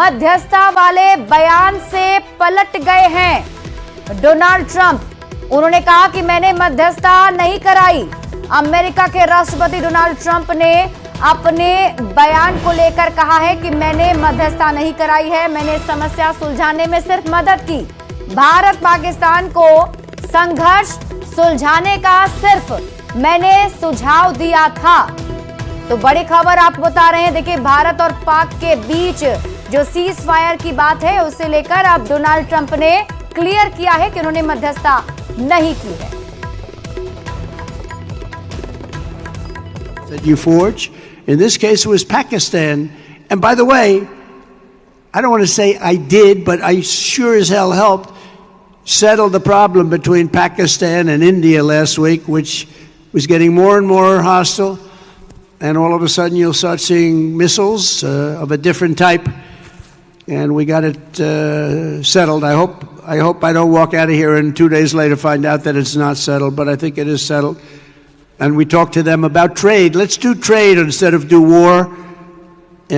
मध्यस्थता वाले बयान से पलट गए हैं डोनाल्ड ट्रंप। उन्होंने कहा कि मैंने मध्यस्थता नहीं कराई। अमेरिका के राष्ट्रपति डोनाल्ड ट्रंप ने अपने बयान को लेकर कहा है कि मैंने मध्यस्थता नहीं कराई है, मैंने समस्या सुलझाने में सिर्फ मदद की। भारत पाकिस्तान को संघर्ष सुलझाने का सिर्फ मैंने सुझाव दिया था। तो बड़ी खबर आपको बता रहे हैं। देखिए, भारत और पाक के बीच जो सीज फायर की बात है उसे लेकर अब डोनाल्ड ट्रंप ने क्लियर किया है कि उन्होंने मध्यस्थता नहीं की है। That you forge. In this case, it was Pakistan. And by the way, I don't want to say I did, but I sure as hell helped settle the problem between Pakistan and India last week, which was getting more and more hostile. And all of a sudden, you'll start seeing missiles of a different type. And we got it settled. I hope I don't walk out of here and 2 days later find out that it's not settled, but I think it is settled. And we talked to them about trade. Let's do trade instead of do war.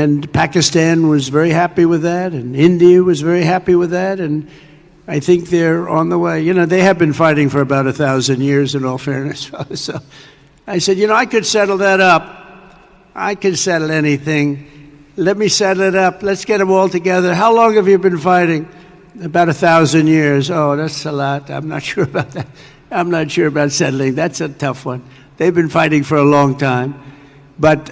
And Pakistan was very happy with that, and India was very happy with that, and I think they're on the way. You know, they have been fighting for about 1,000 years, in all fairness. So I said, you know, I could settle that up. I can settle anything. Let me settle it up. Let's get them all together. How long have you been fighting? About 1,000 years. Oh, that's a lot. I'm not sure about that. I'm not sure about settling. That's a tough one. They've been fighting for a long time. But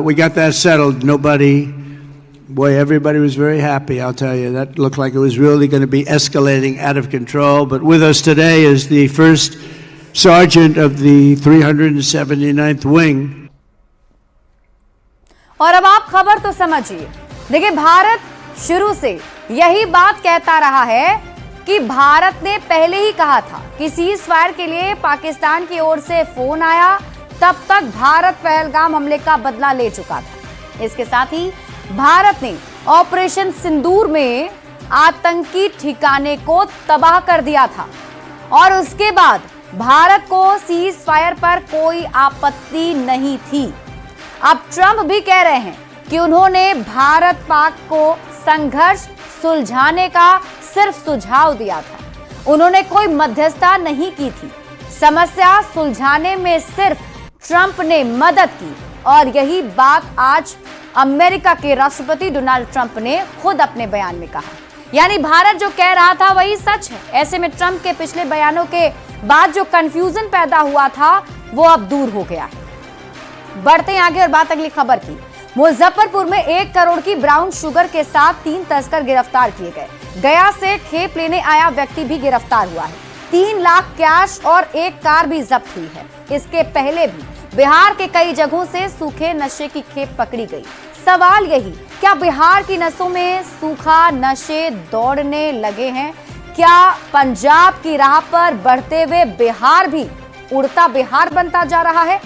we got that settled. Everybody was very happy, I'll tell you. That looked like it was really going to be escalating out of control. But with us today is the first sergeant of the 379th Wing. और अब आप खबर तो समझिए। देखिए, भारत शुरू से यही बात कहता रहा है कि भारत ने पहले ही कहा था कि सीज फायर के लिए पाकिस्तान की ओर से फोन आया, तब तक भारत पहलगाम हमले का बदला ले चुका था। इसके साथ ही भारत ने ऑपरेशन सिंदूर में आतंकी ठिकाने को तबाह कर दिया था और उसके बाद भारत को सीज फायर पर कोई आपत्ति नहीं थी। अब ट्रंप भी कह रहे हैं कि उन्होंने भारत पाक को संघर्ष सुलझाने का सिर्फ सुझाव दिया था, उन्होंने कोई मध्यस्थता नहीं की थी। समस्या सुलझाने में सिर्फ ट्रंप ने मदद की और यही बात आज अमेरिका के राष्ट्रपति डोनाल्ड ट्रंप ने खुद अपने बयान में कहा। यानी भारत जो कह रहा था वही सच है। ऐसे में ट्रंप के पिछले बयानों के बाद जो कंफ्यूजन पैदा हुआ था वो अब दूर हो गया है। बढ़ते हैं आगे और बात अगली खबर की। मुजफ्फरपुर में 1 करोड़ की ब्राउन शुगर के साथ 3 तस्कर गिरफ्तार किए गए। गया से खेप लेने आया व्यक्ति भी गिरफ्तार हुआ है। 3 लाख कैश और 1 कार भी जब्त हुई है। इसके पहले भी बिहार के कई जगहों से सूखे नशे की खेप पकड़ी गई। सवाल यही, क्या बिहार की नसों में सूखा नशे दौड़ने लगे हैं? क्या पंजाब की राह पर बढ़ते हुए बिहार भी उड़ता बिहार बनता जा रहा है?